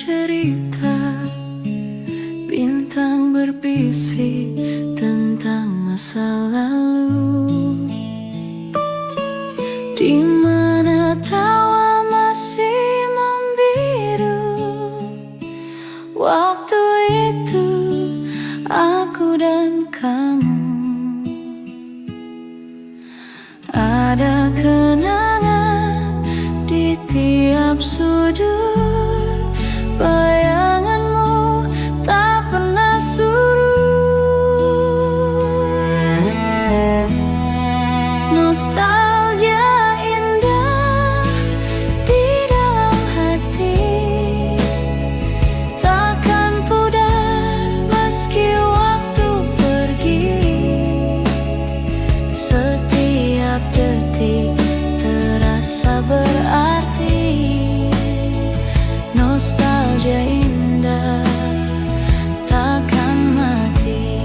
cerita, bintang berbisik tentang masa lalu, di mana tawa masih membiru. Waktu itu aku dan kamu ada kenangan di tiap sudut. Bayanganmu tak pernah surut. Nostalgia indah di dalam hati, takkan pudar meski waktu pergi. Setiap detik terasa berarti. Nostalgia indah takkan mati.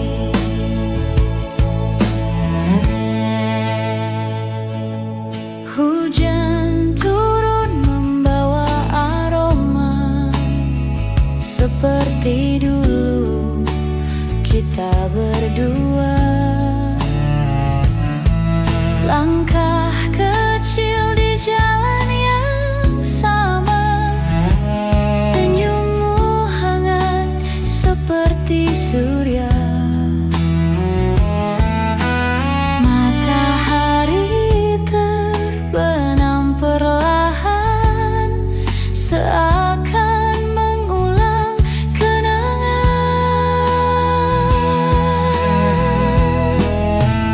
Hujan turun membawa aroma, seperti dulu kita berdua. Langkah kecil di jalan yang sama, senyummu hangat seperti surya. Matahari terbenam perlahan, seakan mengulang kenangan.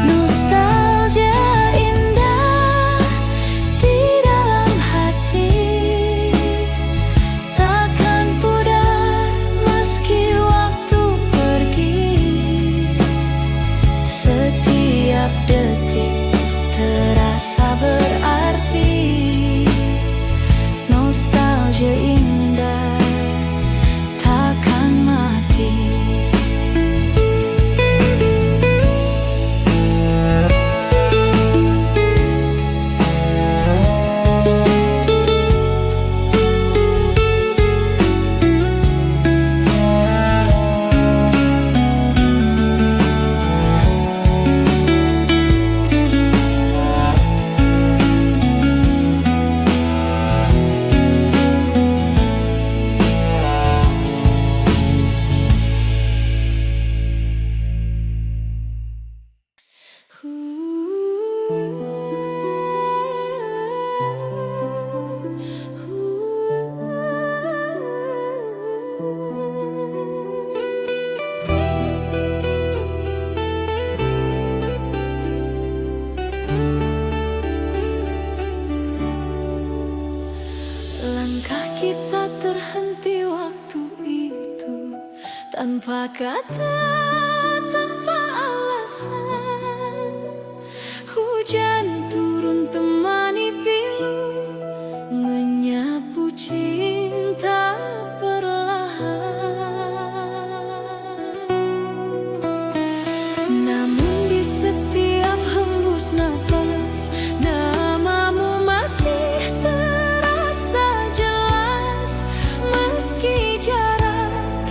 Nostalgia indah di dalam hati, takkan pudar meski waktu pergi. Setiap detik terasa berarti. Nostalgia indah takkan mati. Langkah kita terhenti waktu itu, tanpa kata, tanpa alasan. Hujan turun temani pilu, menyapu cinta perlahan. Namun di setiap hembus nafas, namamu masih terasa jelas. Meski jarak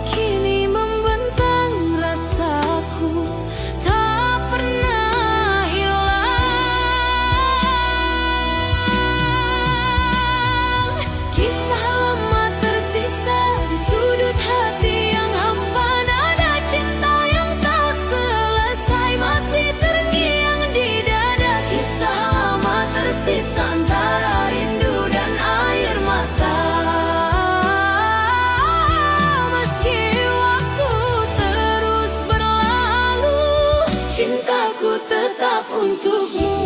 kini membentang, rasaku tak pernah hilang. Kisah lama tersisa di sudut hati yang hampa, nada cinta yang tak selesai masih terngiang di dada. Kisah lama tersisa antara rindu dan air mata. Meski waktu terus berlalu, cintaku tetap untukmu.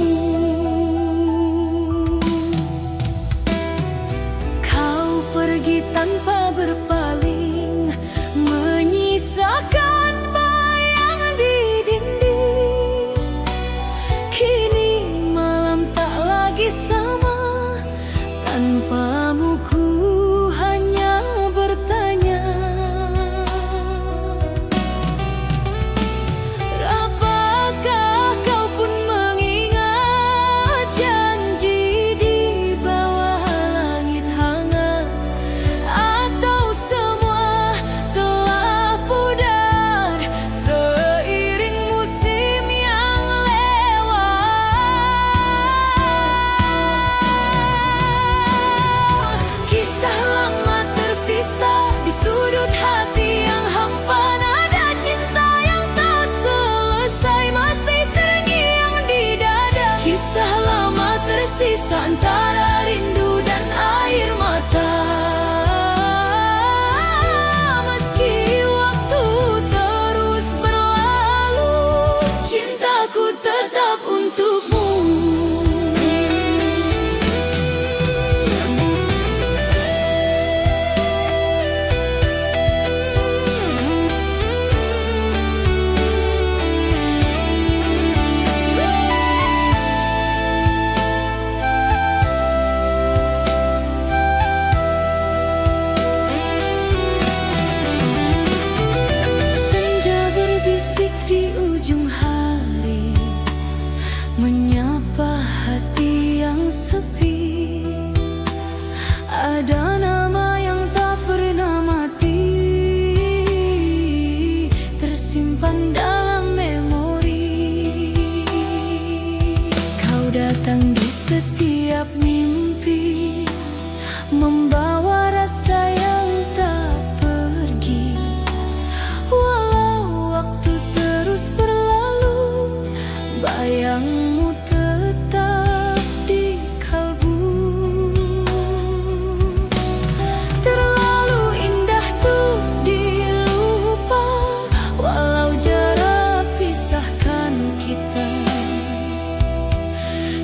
Kau pergi tanpa berpaling, menyisakan bayang di dinding. Kini malam tak lagi sama, tanpamu ku hanya bertanya. Apakah kau pun mengingat janji di bawah langit hangat? Atau rasa antara rindu dan air mata. Meski waktu terus berlalu, cintaku tetap untukmu. Berbisik di ujung hari, menyapa hati yang sepi. Ada nama yang tak pernah mati, tersimpan dalam memori. Kau datang di setiap mimpi, membawa rasa yang tak pergi. Bayangmu tetap di kalbu. Terlalu indah tuh dilupa, walau jarak pisahkan kita.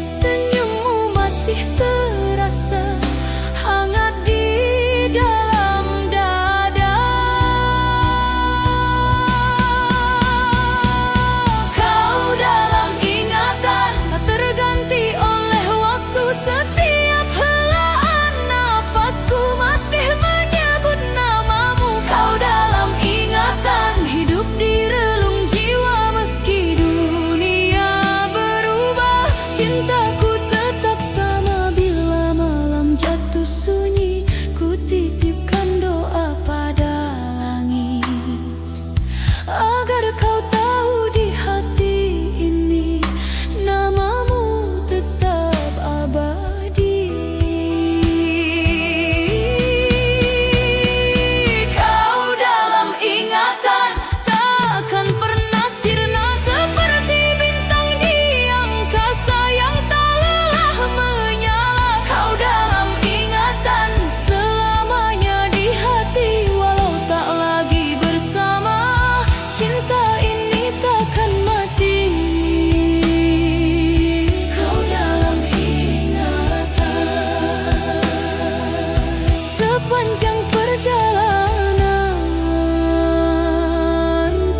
Senyummu masih terasa hangat di dalam dada. Kau dalam ingatan, tak terganti oleh waktu. Setiap helaan nafasku masih menyebut namamu. Kau dalam ingatan, hidup di relung jiwa. Meski dunia berubah, cintaku tetap sama. Bila malam jatuh sunyi, ku titipkan doa pada langit, agar kau tahu di hati ini namamu tetap abadi. Kau dalam ingatan, takkan pernah sirna. Seperti bintang di angkasa yang tak lelah menyala. Kau dalam ingatan, selamanya di hati. Walau tak lagi bersama, cinta ini takkan mati. Kau dalam ingatan, sepanjang perjalanan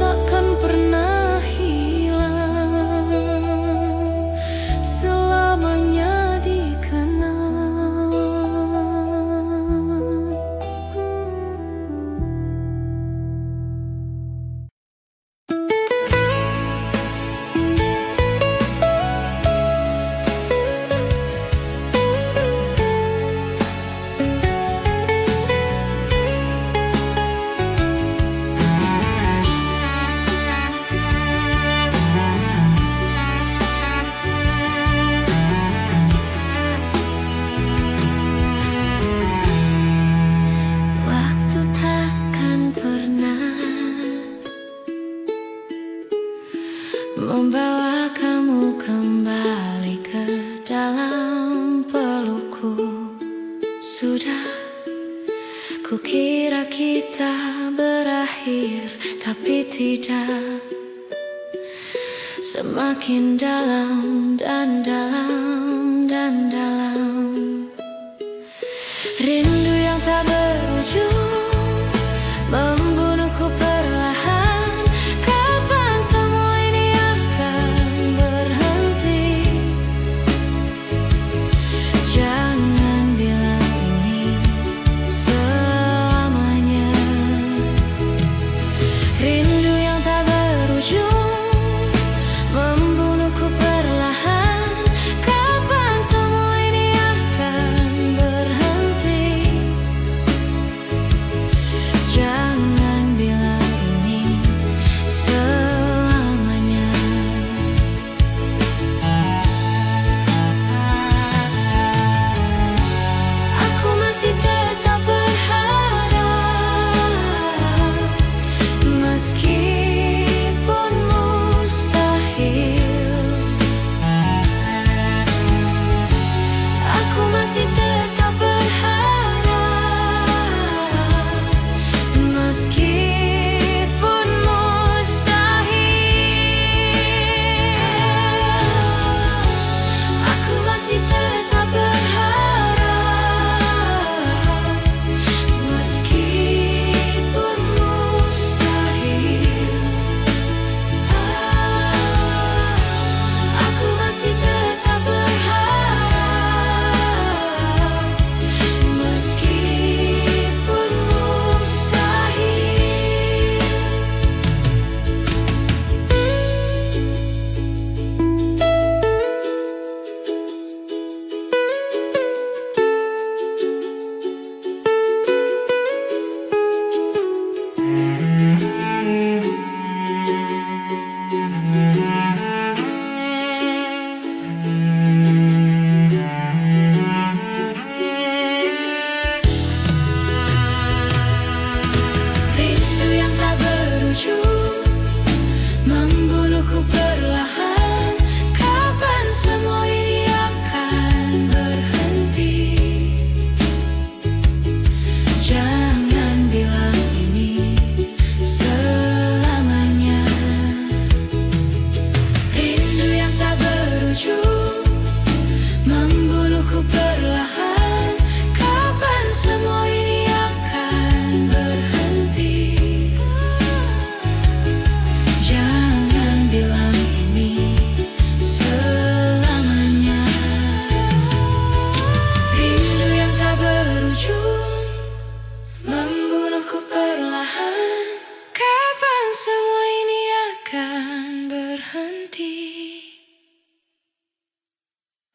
takkan pernah hilang, selamanya dikenang. Waktu takkan pernah membawa kamu kembali ke dalam pelukku. Sudah kukira kita berakhir, tapi tidak. Semakin dalam dan dalam dan dalam, rindu yang tak berujung membunuhku perlahan. Kapan semua ini akan berhenti? Jangan bilang ini selamanya. Rindu yang tak berujung membunuhku perlahan.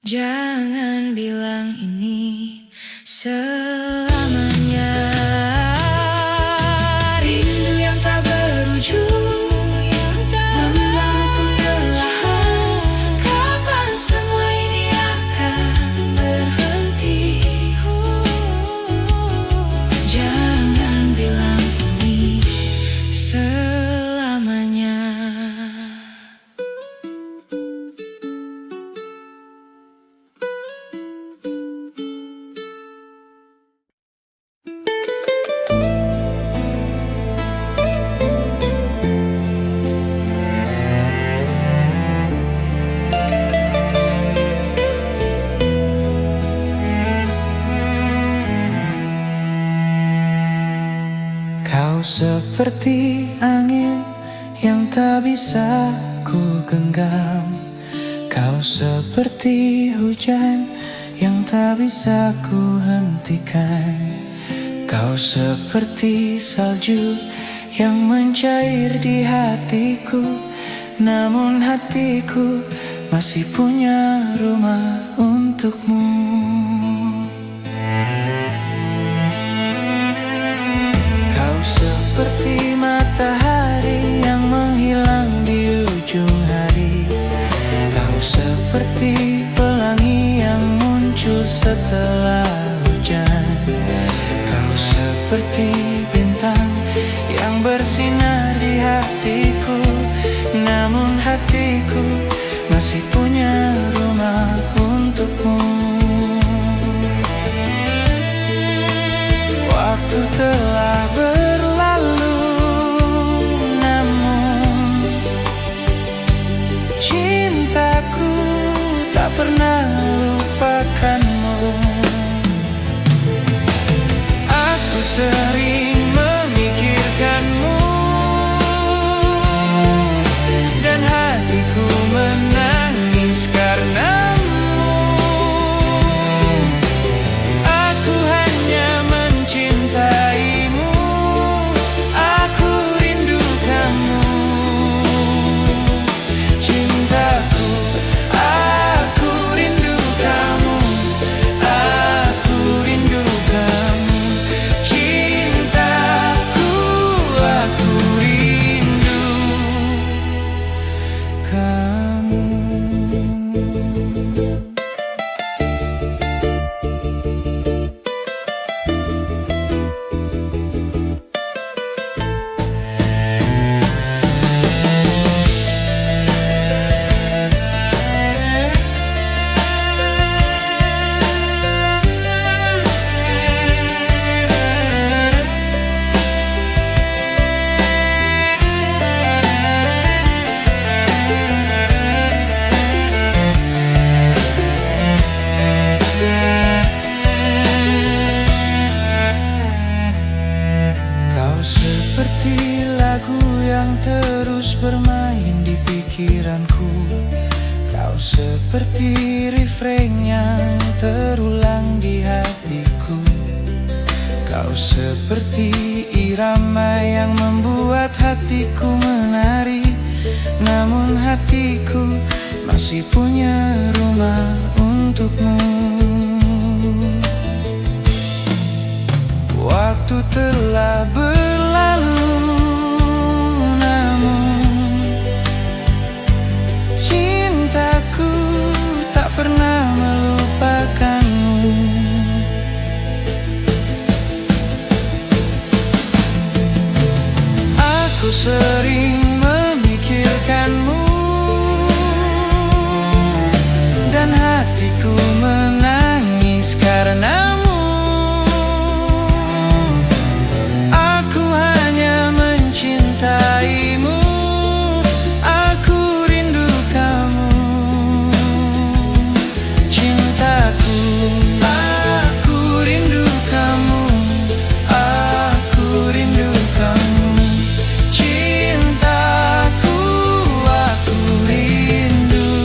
Jangan bilang ini selamanya. Rindu yang tak berujung, membuatku perlahan. Kapan semua ini akan berhenti? Jangan bilang ini selamanya. Kau seperti angin yang tak bisa ku genggam. Kau seperti hujan yang tak bisa ku hentikan. Kau seperti salju yang mencair di hatiku. Namun hatiku masih punya rumah untukmu. Seperti matahari yang menghilang di ujung hari. Kau seperti pelangi yang muncul setelah hujan. Kau seperti bintang yang bersinar di hatiku. Namun hatiku masih punya rumah untukmu. Waktu telah berlalu, namun cintaku tak pernah lupakanmu. Aku sering memikirkanmu dan hatiku menangis karenamu. Aku hanya mencintaimu, aku rindu kamu. Cintaku, aku rindu kamu, aku rindu kamu. Cintaku, aku rindu kamu. Kau seperti lagu yang terus bermain di pikiranku. Kau seperti refrain yang terulang di hatiku. Kau seperti irama yang membuat hatiku menari. Namun hatiku masih punya rumah untukmu. Waktu telah berlalu, namun cintaku tak pernah melupakanmu. Aku sering memikirkanmu dan hatiku menangis karenamu. Aku hanya mencintaimu, aku rindu kamu. Cintaku, aku rindu kamu, aku rindu kamu. Cintaku, aku rindu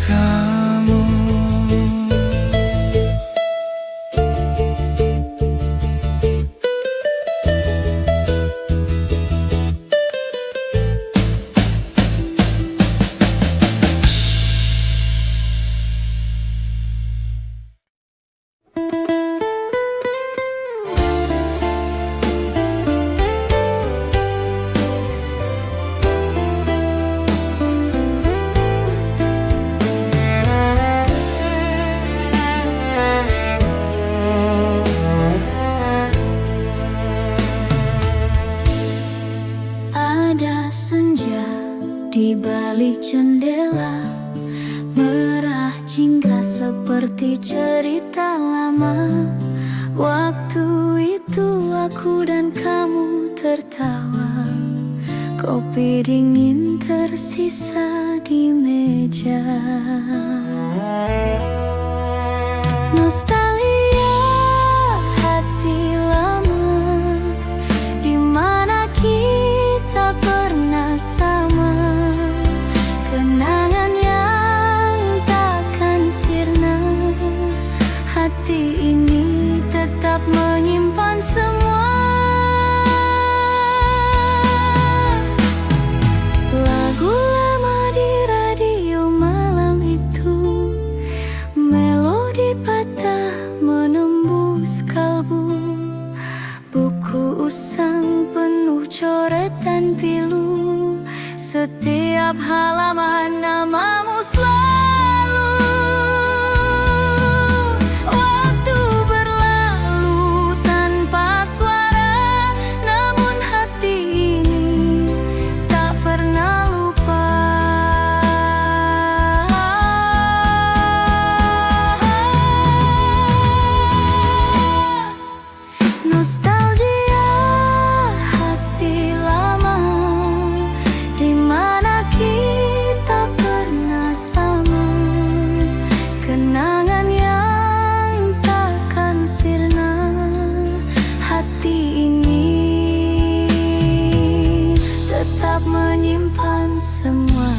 kamu. jendela, merah jingga seperti cerita lama. Waktu itu aku dan kamu tertawa, kopi dingin tersisa di meja. Nostalgia hati lama, di mana kita pernah sama. Kenangan yang takkan sirna, hati ini tetap menyimpan semua. Lagu lama di radio malam itu, melodi patah menembus kalbu. Buku usang penuh coretan pilu, setiap halaman namamu selalu. Waktu berlalu tanpa suara, namun hati ini tak pernah lupa. Nostalgia hati lama, di mana kita pernah sama. Kenangan yang takkan sirna, hati ini tetap menyimpan semua.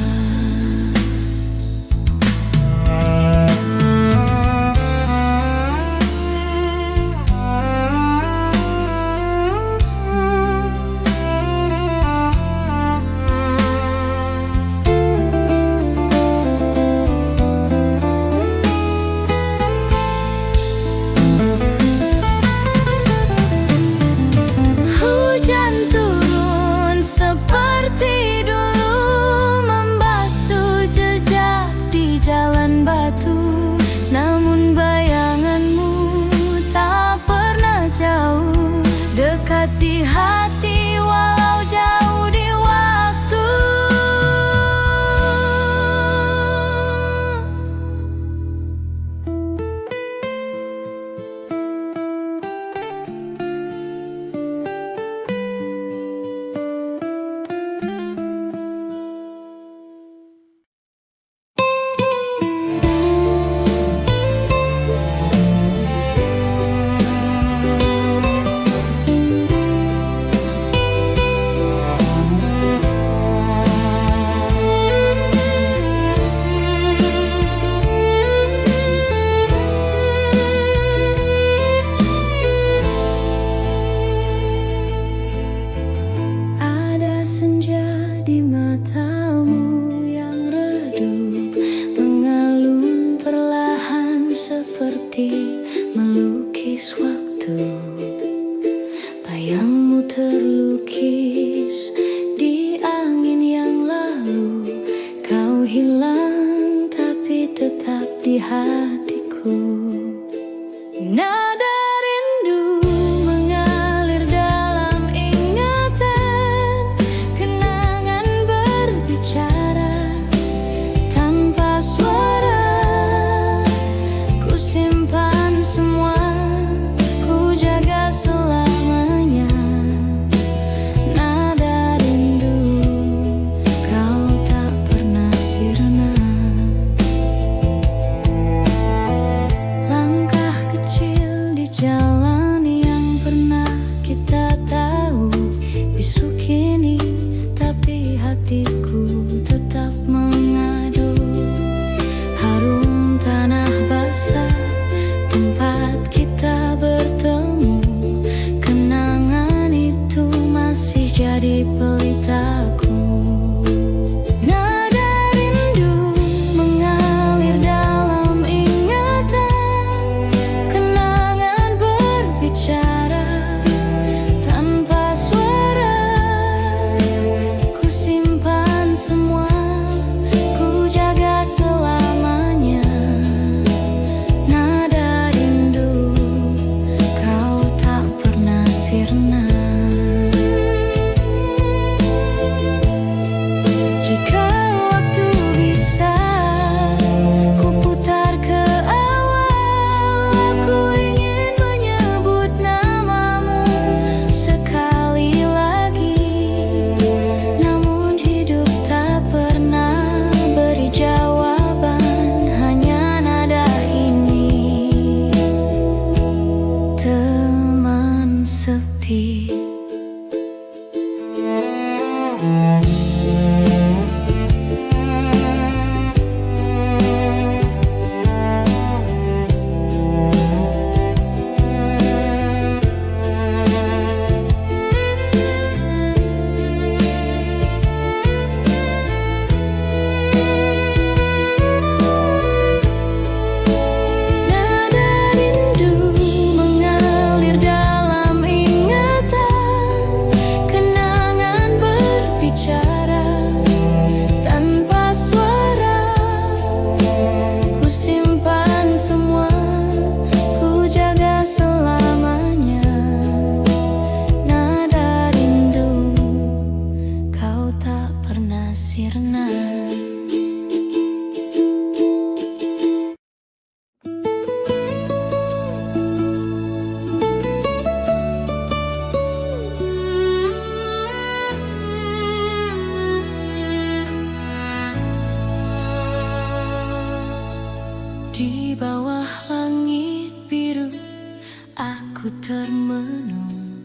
Hujan turun seperti dulu, membasuh jejak di jalan batu. Namun bayanganmu tak pernah jauh, dekat di hati walau jauh di waktu. Ada senja di matamu yang redup, mengalun perlahan seperti melukis waktu. Bayangmu terlukis di angin yang lalu, kau hilang tapi tetap di hatiku. Nada rindu mengalir dalam ingatan, kenangan berbicara tanpa suara. Ku simpan semua, ku jaga selamanya. Nada rindu, kau tak pernah sirna. Langkah kecil Di bawah langit biru aku termenung,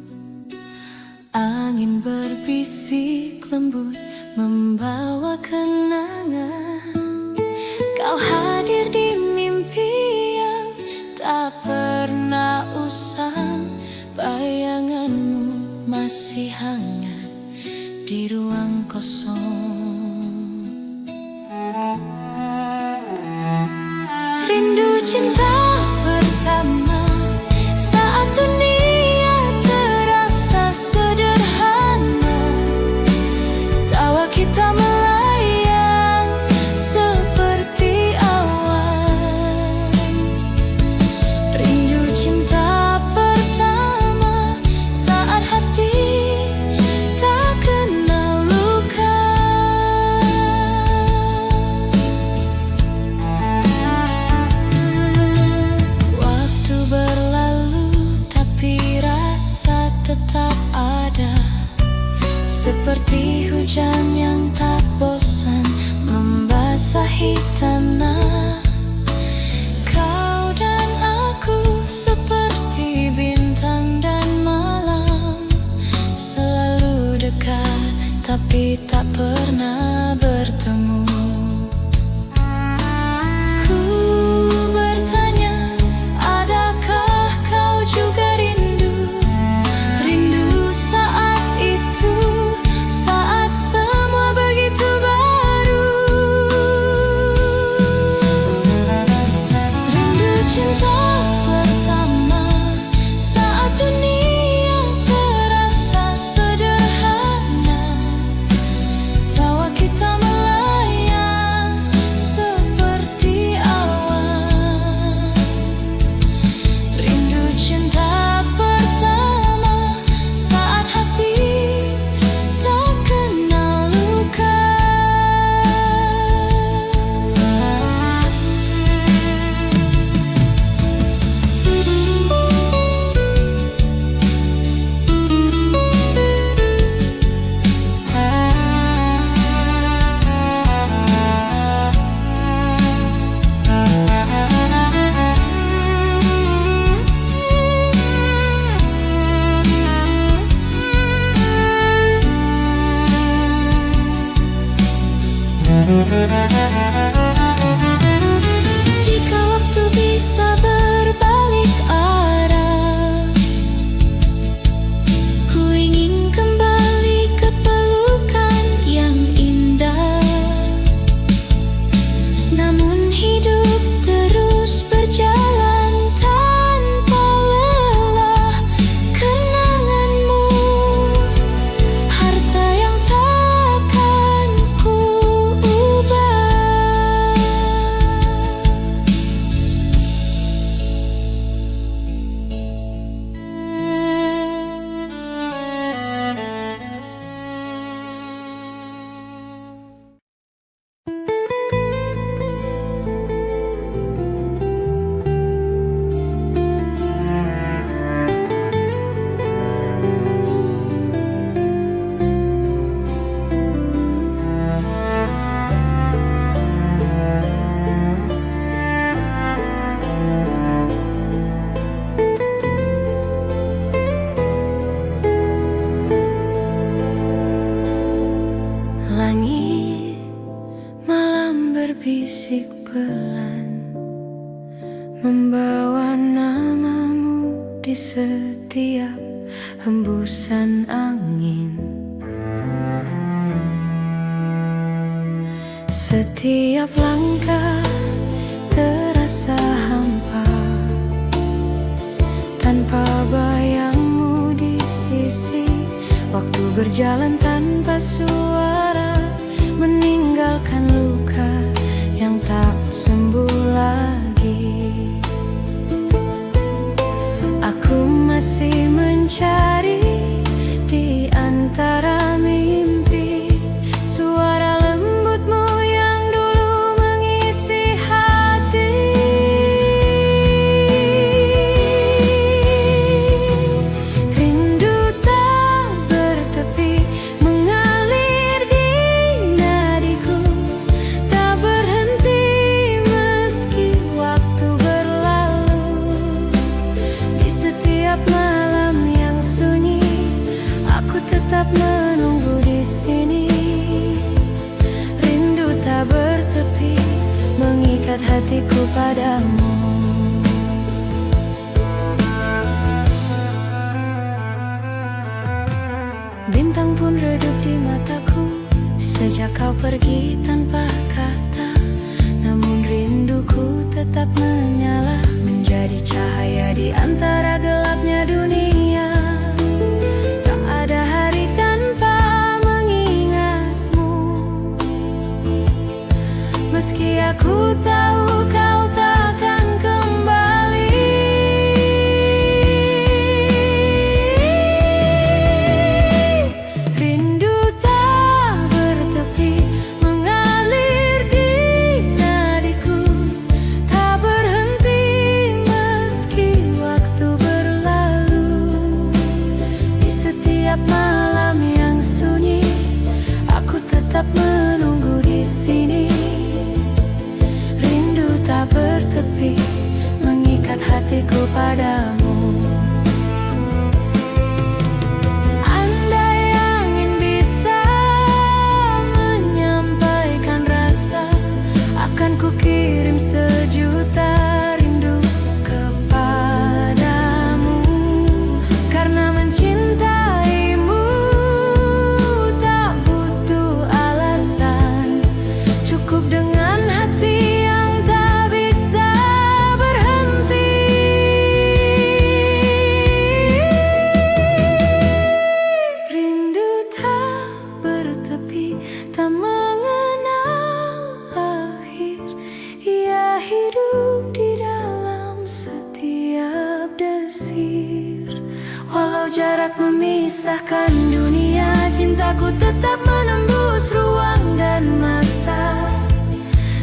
angin berbisik lembut membawa kenangan. Kau hadir di mimpi yang tak pernah usang, bayanganmu masih hangat di ruang kosong. Rindu cinta pertama saat dunia terasa sederhana, tawa kita melayang seperti awan. Rindu cinta pertama saat hati tak kenal luka. Waktu berlalu tapi rasa tetap ada, seperti hujan yang tak bosan membasahi tanah. Kau dan aku seperti bintang dan malam, selalu dekat tapi tak pernah bertemu. Ku bertanya, adakah kau juga rindu? Rindu saat itu, saat semua begitu baru. Rindu cinta pertama saat dunia terasa sederhana, tawa kita melayang seperti awan. Rindu cinta pertama saat hati tak kenal luka. Jika waktu bisa berbalik arah, ku ingin kembali ke pelukan yang indah. Namun hidup terus berjalan tanpa lelah. Kenanganmu, harta yang takkan ku ubah. Langit malam berbisik pelan, membawa namamu di setiap hembusan angin. Setiap langkah terasa hampa, tanpa bayangmu di sisi. Waktu berjalan tanpa suara, meninggalkan luka yang tak sembuh lagi. Aku masih mencari di antara mimpi suara lembutmu yang dulu mengisi hati. Rindu tak bertepi mengalir mengikat hatiku padamu. Bintang pun redup di mataku sejak kau pergi tanpa kata. Namun rinduku tetap menyala, menjadi cahaya di antara gelapnya dunia. Tak ada hari tanpa mengingatmu, meski aku tahu kau takkan kembali. Rindu tak bertepi mengalir di nadiku, tak berhenti meski waktu berlalu. Di setiap malam yang sunyi, aku tetap menunggu di sini. Rindu tak bertepi mengikat hatiku padamu. Andai angin bisa menyampaikan rasa, akan kukirim sejuta rindu kepadamu. Karena mencintaimu tak butuh alasan, cukup dengan hati yang tak bisa berhenti. Rindu tak bertepi, tak mengenal akhir. Ia hidup di dalam setiap desir. Walau jarak memisahkan dunia, cintaku tetap menembus ruang dan masa.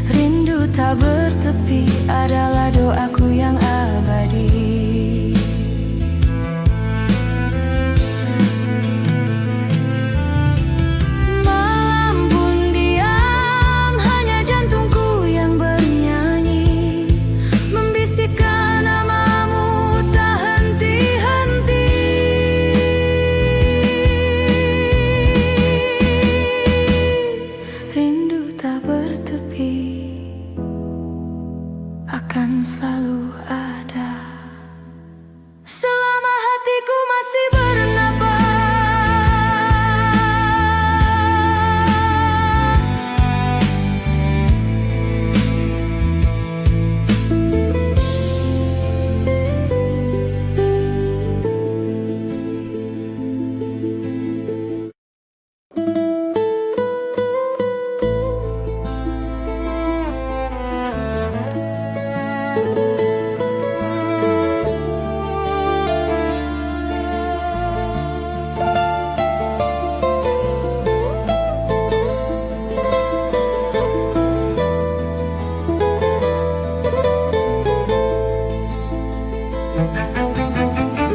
Rindu tak bertepi adalah doaku yang abadi. Malam pun diam, hanya jantungku yang bernyanyi, membisikkan namamu tak henti-henti. Rindu tak bertepi akan selalu ada selama hatiku masih bernafas.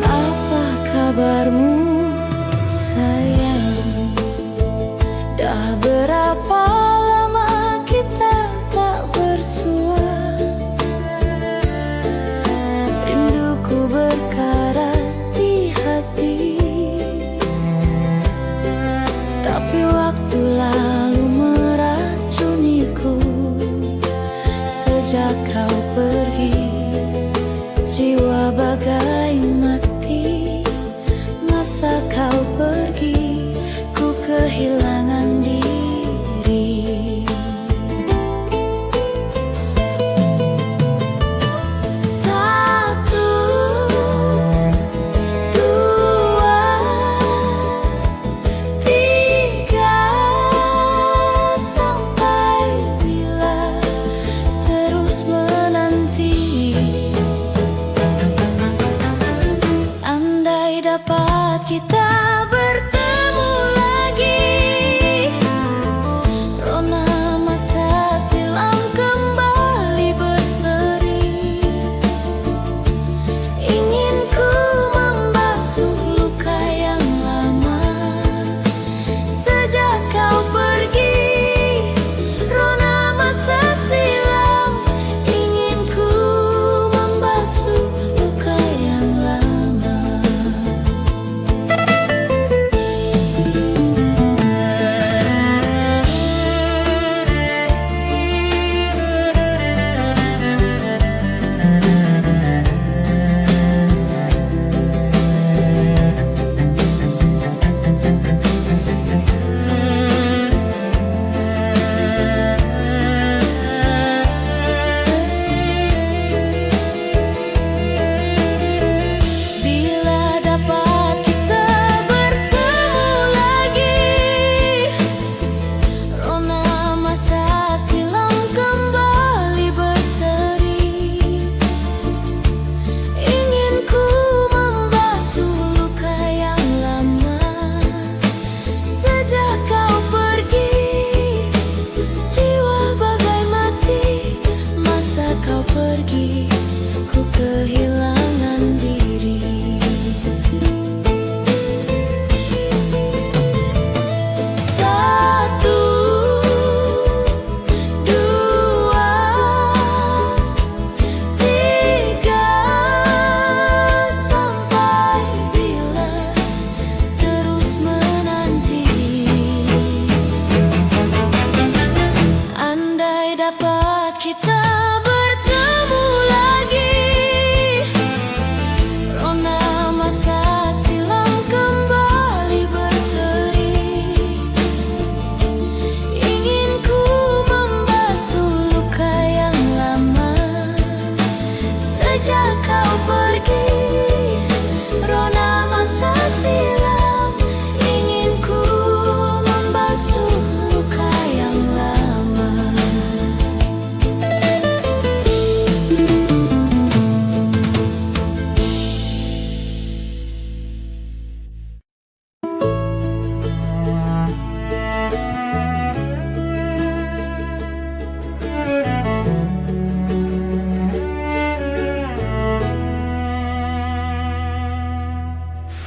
Apa kabarmu sayang? Dah berapa lama kita tak bersua? Rinduku berkarat di hati, tapi waktu lalu meracuniku. Sejak kau pergi, jiwa bagai mati. Masa kau pergi, ku kehilangan diri. Satu, dua, tiga, sampai bila terus menangis. Saat kita bertemu lagi, rona masa silam kembali berseri. Ingin ku membasuh luka yang lama. Sejak kau pergi, rona masa silam, ingin ku membasuh luka yang lama.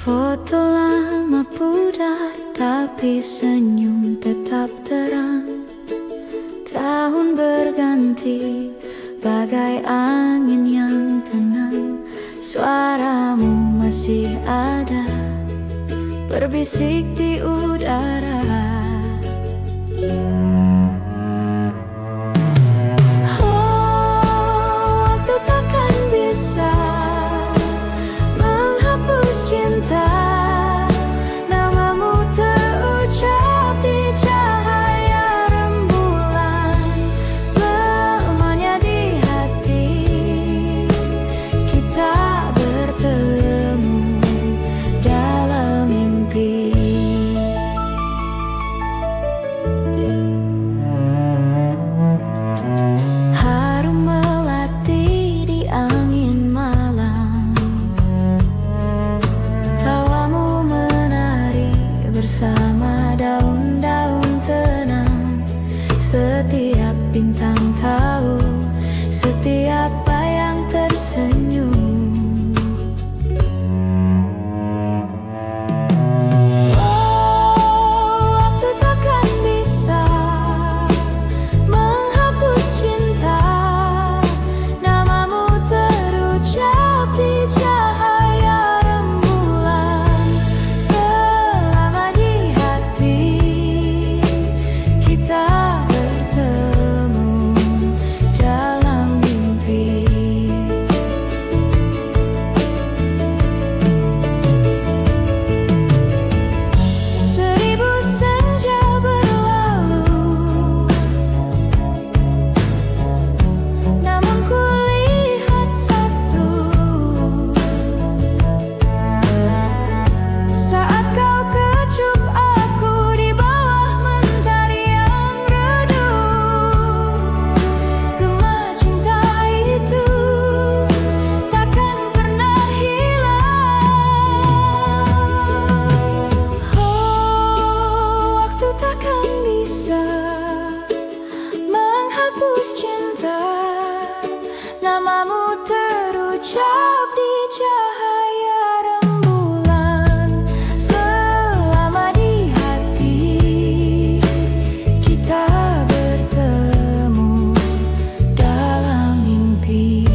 Foto lama pudar, tapi senyum tetap terang. Tahun berganti, bagai angin yang tenang. Suaramu masih ada, berbisik di udara. Oh, waktu takkan bisa menghapus cinta. Namamu terucap di cahaya rembulan, selamanya di hati. Kita bertemu dalam mimpi. Harum melati di angin malam, tawamu menari bersama daun-daun tenang. Setiap bintang tahu, setiap bayang tersenyum. Oh, waktu takkan bisa menghapus cinta. Namamu terucap di cahaya rembulan, selama di hati. Kita bertemu dalam mimpi. Seribu senja berlalu, namun ku lihat satu. Saat kau kecup aku di bawah mentari yang redup, gema cinta itu takkan pernah hilang. Oh, waktu takkan bisa menghapus cinta. Namamu terucap di cahaya rembulan, selama di hati. Kita bertemu dalam mimpi.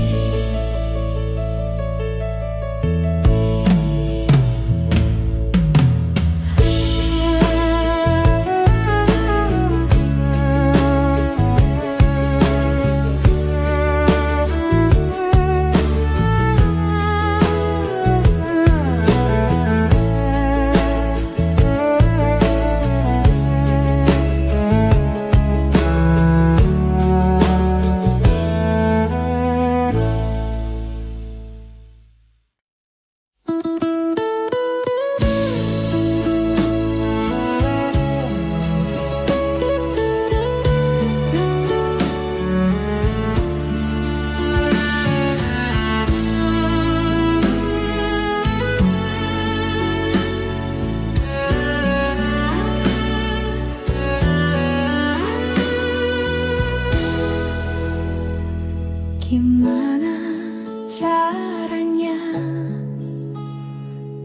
Gimana caranya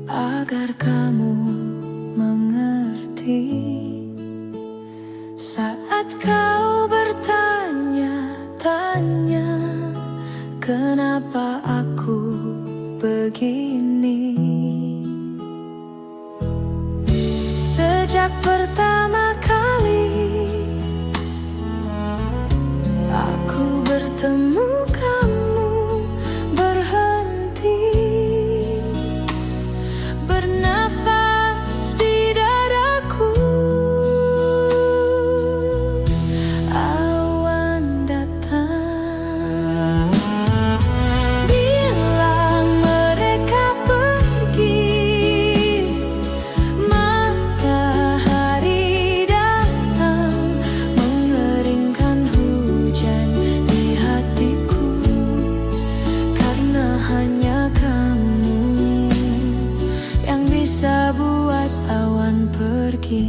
agar kamu mengerti saat kau bertanya-tanya kenapa aku begini? Sejak pertama kali aku bertemu kamu berhenti bernafas di dadaku. Awan datang, bilang mereka pergi. Matahari datang, mengeringkan hujan di hatiku. Karena hanya kamu yang bisa buat awan pergi.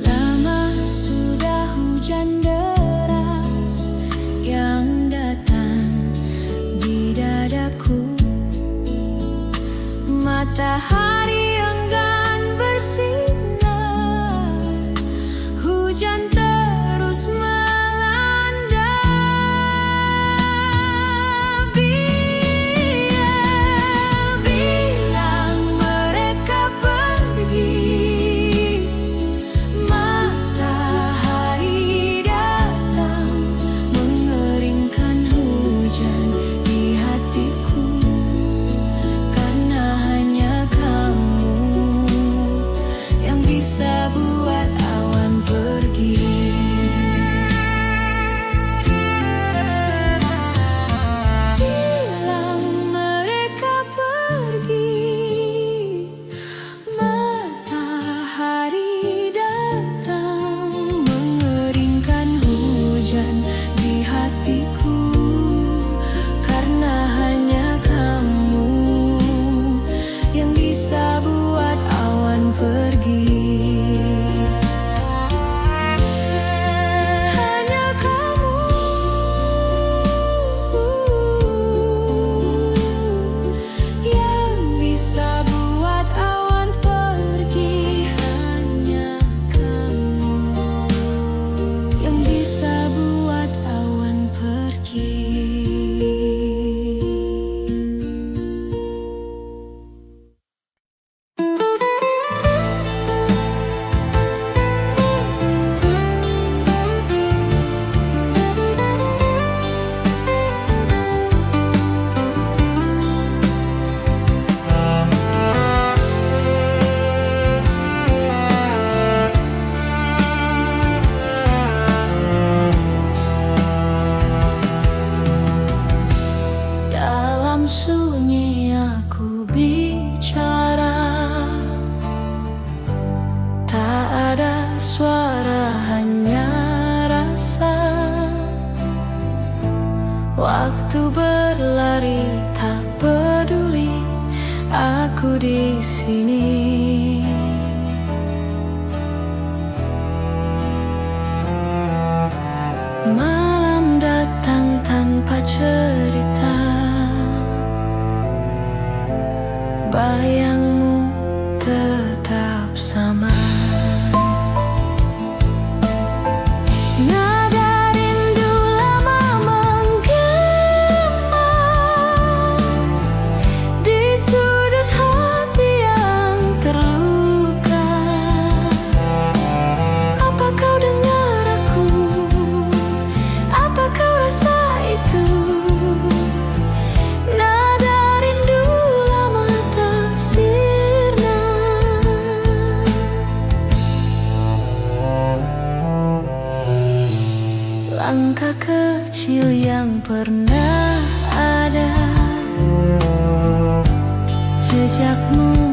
Lama sudah hujan deras yang datang di dadaku. Matahari enggan bersinar, hujan terus melanda. Bilang mereka pergi. Matahari datang, mengeringkan hujan di hatiku. Karena hanya kamu yang bisa buat awan pergi. Bilang mereka pergi. Matahari datang, mengeringkan hujan di hatiku. Karena hanya kamu yang bisa buat awan pergi. Hanya kamu yang bisa buat awan pergi. Hanya kamu yang bisa buat awan pergi. Dalam sunyi aku bicara, tak ada suara, hanya rasa. Waktu berlari, tak peduli aku di sini. Malam datang tanpa cerita, bayangmu tetap sama. Nada rindu lama menggema di sudut hati yang terluka. Apa kau dengar aku? Apa kau rasa itu? Nada rindu lama tak sirna. Langkah kecil yang pernah ada, jejakmu